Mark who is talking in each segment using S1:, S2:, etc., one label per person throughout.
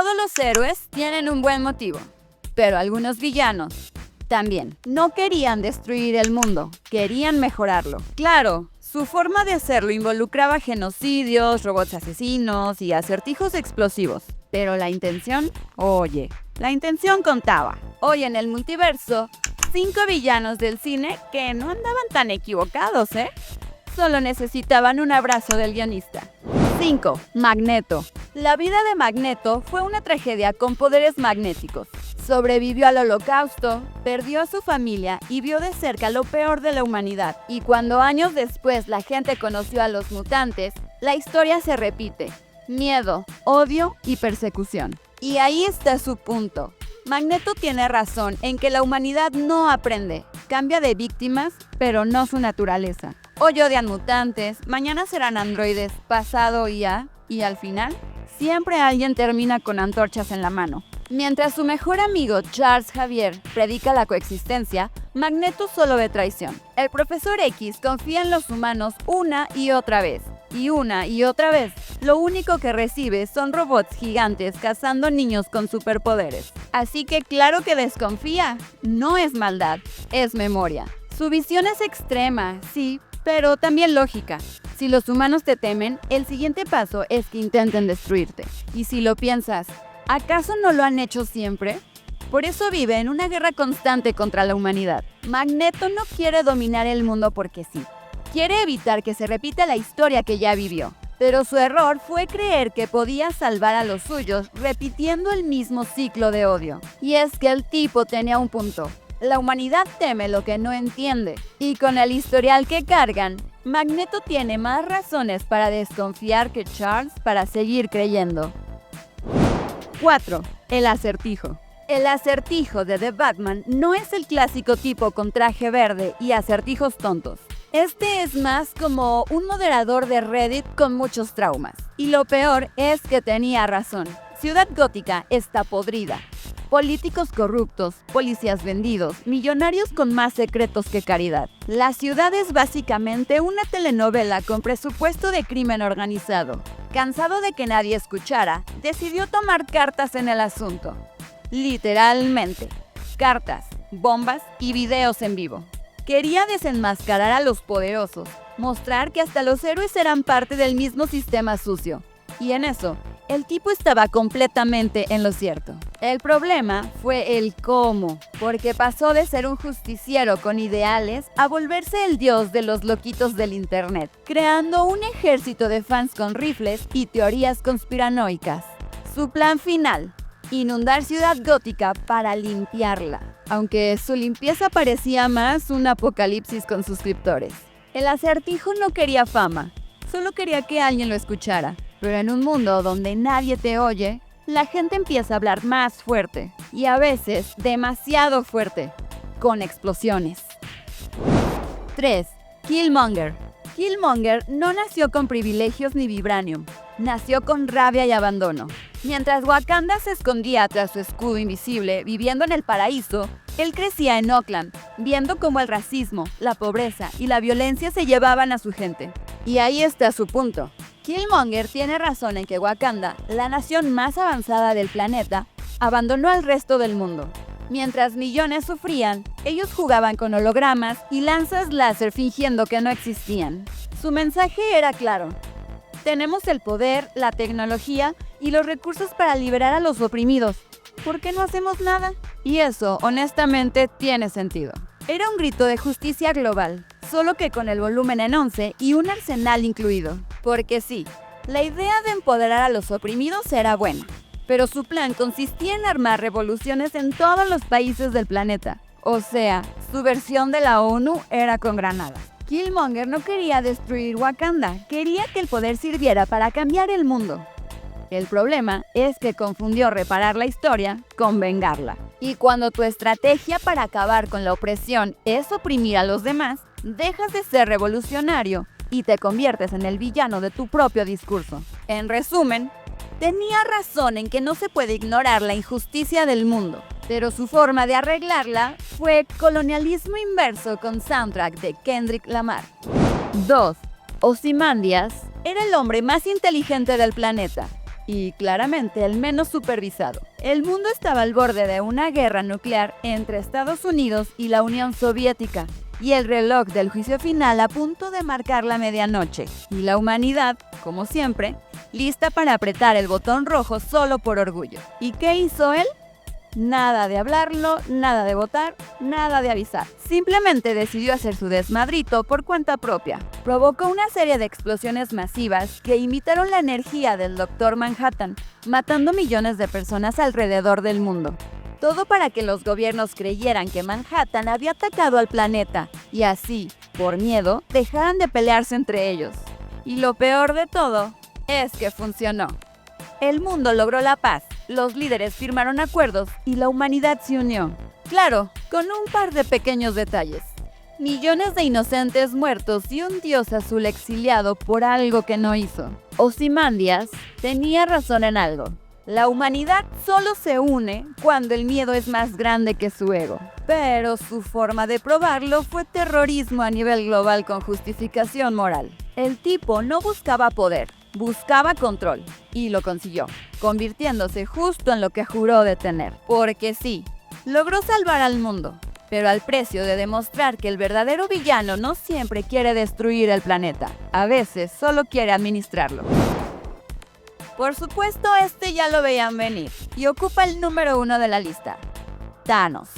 S1: Todos los héroes tienen un buen motivo, pero algunos villanos también no querían destruir el mundo, querían mejorarlo. Claro, su forma de hacerlo involucraba genocidios, robots asesinos y acertijos explosivos. Pero la intención, la intención contaba. Hoy en el multiverso, 5 villanos del cine que no andaban tan equivocados, ¿eh? Solo necesitaban un abrazo del guionista. 5. Magneto. La vida de Magneto fue una tragedia con poderes magnéticos. Sobrevivió al Holocausto, perdió a su familia y vio de cerca lo peor de la humanidad. Y cuando años después la gente conoció a los mutantes, la historia se repite. Miedo, odio y persecución. Y ahí está su punto. Magneto tiene razón en que la humanidad no aprende. Cambia de víctimas, pero no su naturaleza. Hoy odian mutantes, mañana serán androides, pasado IA, y al final, siempre alguien termina con antorchas en la mano. Mientras su mejor amigo Charles Xavier predica la coexistencia, Magneto solo ve traición. El profesor X confía en los humanos una y otra vez. Lo único que recibe son robots gigantes cazando niños con superpoderes. Así que claro que desconfía. No es maldad, es memoria. Su visión es extrema, sí, pero también lógica. Si los humanos te temen, el siguiente paso es que intenten destruirte. Y si lo piensas, ¿acaso no lo han hecho siempre? Por eso vive en una guerra constante contra la humanidad. Magneto no quiere dominar el mundo porque sí. Quiere evitar que se repita la historia que ya vivió. Pero su error fue creer que podía salvar a los suyos repitiendo el mismo ciclo de odio. Y es que el tipo tenía un punto. La humanidad teme lo que no entiende. Y con el historial que cargan, Magneto tiene más razones para desconfiar que Charles para seguir creyendo. 4. El acertijo. El acertijo de The Batman no es el clásico tipo con traje verde y acertijos tontos. Este es más como un moderador de Reddit con muchos traumas. Y lo peor es que tenía razón. Ciudad Gótica está podrida. Políticos corruptos, policías vendidos, millonarios con más secretos que caridad. La ciudad es básicamente una telenovela con presupuesto de crimen organizado. Cansado de que nadie escuchara, decidió tomar cartas en el asunto. Literalmente. Cartas, bombas y videos en vivo. Quería desenmascarar a los poderosos, mostrar que hasta los héroes eran parte del mismo sistema sucio. Y en eso, el tipo estaba completamente en lo cierto. El problema fue el cómo, porque pasó de ser un justiciero con ideales a volverse el dios de los loquitos del internet, creando un ejército de fans con rifles y teorías conspiranoicas. Su plan final: inundar Ciudad Gótica para limpiarla, aunque su limpieza parecía más un apocalipsis con suscriptores. El acertijo no quería fama, solo quería que alguien lo escuchara. Pero en un mundo donde nadie te oye, la gente empieza a hablar más fuerte, y a veces demasiado fuerte, con explosiones. 3. Killmonger. Killmonger no nació con privilegios ni vibranium, nació con rabia y abandono. Mientras Wakanda se escondía tras su escudo invisible, viviendo en el paraíso, él crecía en Oakland, viendo cómo el racismo, la pobreza y la violencia se llevaban a su gente. Y ahí está su punto. Killmonger tiene razón en que Wakanda, la nación más avanzada del planeta, abandonó al resto del mundo. Mientras millones sufrían, ellos jugaban con hologramas y lanzas láser fingiendo que no existían. Su mensaje era claro: tenemos el poder, la tecnología y los recursos para liberar a los oprimidos. ¿Por qué no hacemos nada? Y eso, honestamente, tiene sentido. Era un grito de justicia global, solo que con el volumen en 11 y un arsenal incluido. Porque sí, la idea de empoderar a los oprimidos era buena, pero su plan consistía en armar revoluciones en todos los países del planeta. O sea, su versión de la ONU era con granadas. Killmonger no quería destruir Wakanda, quería que el poder sirviera para cambiar el mundo. El problema es que confundió reparar la historia con vengarla. Y cuando tu estrategia para acabar con la opresión es oprimir a los demás, dejas de ser revolucionario y te conviertes en el villano de tu propio discurso. En resumen, tenía razón en que no se puede ignorar la injusticia del mundo, pero su forma de arreglarla fue colonialismo inverso con soundtrack de Kendrick Lamar. 2. Ozymandias era el hombre más inteligente del planeta. y claramente el menos supervisado. El mundo estaba al borde de una guerra nuclear entre Estados Unidos y la Unión Soviética, y el reloj del juicio final a punto de marcar la medianoche, y la humanidad, como siempre, lista para apretar el botón rojo solo por orgullo. ¿Y qué hizo él? Nada de hablarlo, nada de votar, nada de avisar. Simplemente decidió hacer su desmadrito por cuenta propia. Provocó una serie de explosiones masivas que imitaron la energía del Doctor Manhattan, matando millones de personas alrededor del mundo. Todo para que los gobiernos creyeran que Manhattan había atacado al planeta y así, por miedo, dejaran de pelearse entre ellos. Y lo peor de todo es que funcionó. El mundo logró la paz, los líderes firmaron acuerdos y la humanidad se unió. Claro, con un par de pequeños detalles. Millones de inocentes muertos y un dios azul exiliado por algo que no hizo. Ozymandias tenía razón en algo. La humanidad solo se une cuando el miedo es más grande que su ego. Pero su forma de probarlo fue terrorismo a nivel global con justificación moral. El tipo no buscaba poder, buscaba control, y lo consiguió, convirtiéndose justo en lo que juró detener. Porque sí, logró salvar al mundo, pero al precio de demostrar que el verdadero villano no siempre quiere destruir el planeta, a veces solo quiere administrarlo. Por supuesto, este ya lo veían venir, y ocupa el número 1 de la lista: Thanos.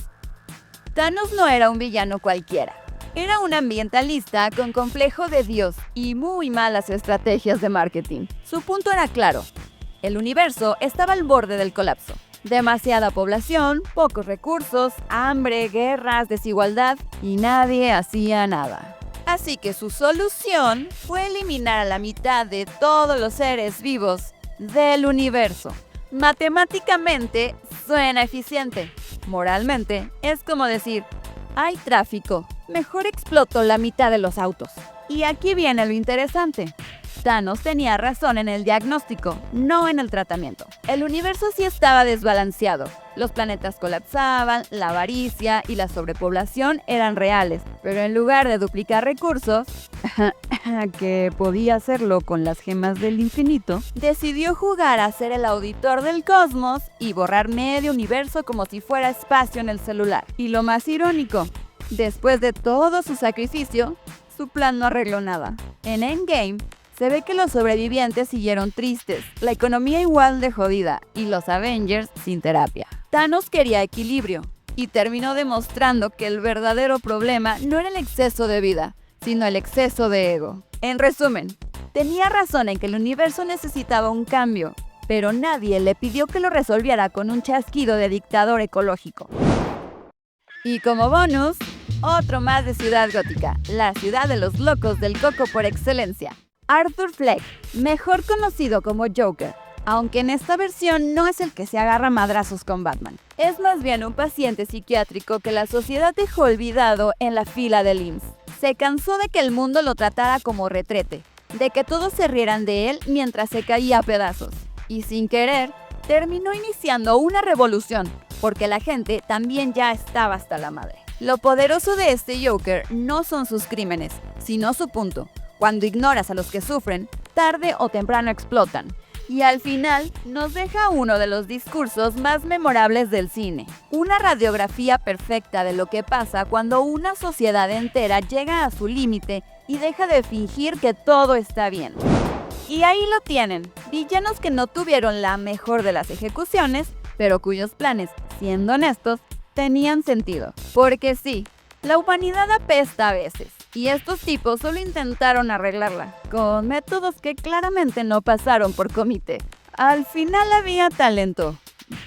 S1: Thanos no era un villano cualquiera. Era un ambientalista con complejo de Dios y muy malas estrategias de marketing. Su punto era claro: el universo estaba al borde del colapso. Demasiada población, pocos recursos, hambre, guerras, desigualdad, y nadie hacía nada. Así que su solución fue eliminar a la mitad de todos los seres vivos del universo. Matemáticamente suena eficiente. Moralmente es como decir: hay tráfico, mejor exploto la mitad de los autos. Y aquí viene lo interesante. Thanos tenía razón en el diagnóstico, no en el tratamiento. El universo sí estaba desbalanceado. Los planetas colapsaban, la avaricia y la sobrepoblación eran reales. Pero en lugar de duplicar recursos, que podía hacerlo con las gemas del infinito, decidió jugar a ser el auditor del cosmos y borrar medio universo como si fuera espacio en el celular. Y lo más irónico, después de todo su sacrificio, su plan no arregló nada. En Endgame, se ve que los sobrevivientes siguieron tristes, la economía igual de jodida y los Avengers sin terapia. Thanos quería equilibrio y terminó demostrando que el verdadero problema no era el exceso de vida, sino el exceso de ego. En resumen, tenía razón en que el universo necesitaba un cambio, pero nadie le pidió que lo resolviera con un chasquido de dictador ecológico. Y como bonus, otro más de Ciudad Gótica, la ciudad de los locos del coco por excelencia. Arthur Fleck, mejor conocido como Joker, aunque en esta versión no es el que se agarra a madrazos con Batman. Es más bien un paciente psiquiátrico que la sociedad dejó olvidado en la fila del IMSS. Se cansó de que el mundo lo tratara como retrete, de que todos se rieran de él mientras se caía a pedazos. Y sin querer, terminó iniciando una revolución, porque la gente también ya estaba hasta la madre. Lo poderoso de este Joker no son sus crímenes, sino su punto. Cuando ignoras a los que sufren, tarde o temprano explotan. Y al final nos deja uno de los discursos más memorables del cine. Una radiografía perfecta de lo que pasa cuando una sociedad entera llega a su límite y deja de fingir que todo está bien. Y ahí lo tienen, villanos que no tuvieron la mejor de las ejecuciones, pero cuyos planes, siendo honestos, tenían sentido. Porque sí, la humanidad apesta a veces, y estos tipos solo intentaron arreglarla, con métodos que claramente no pasaron por comité. Al final había talento,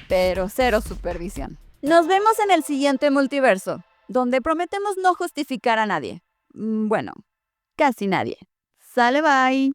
S1: pero cero supervisión. Nos vemos en el siguiente multiverso, donde prometemos no justificar a nadie. Bueno, casi nadie. Sale, bye.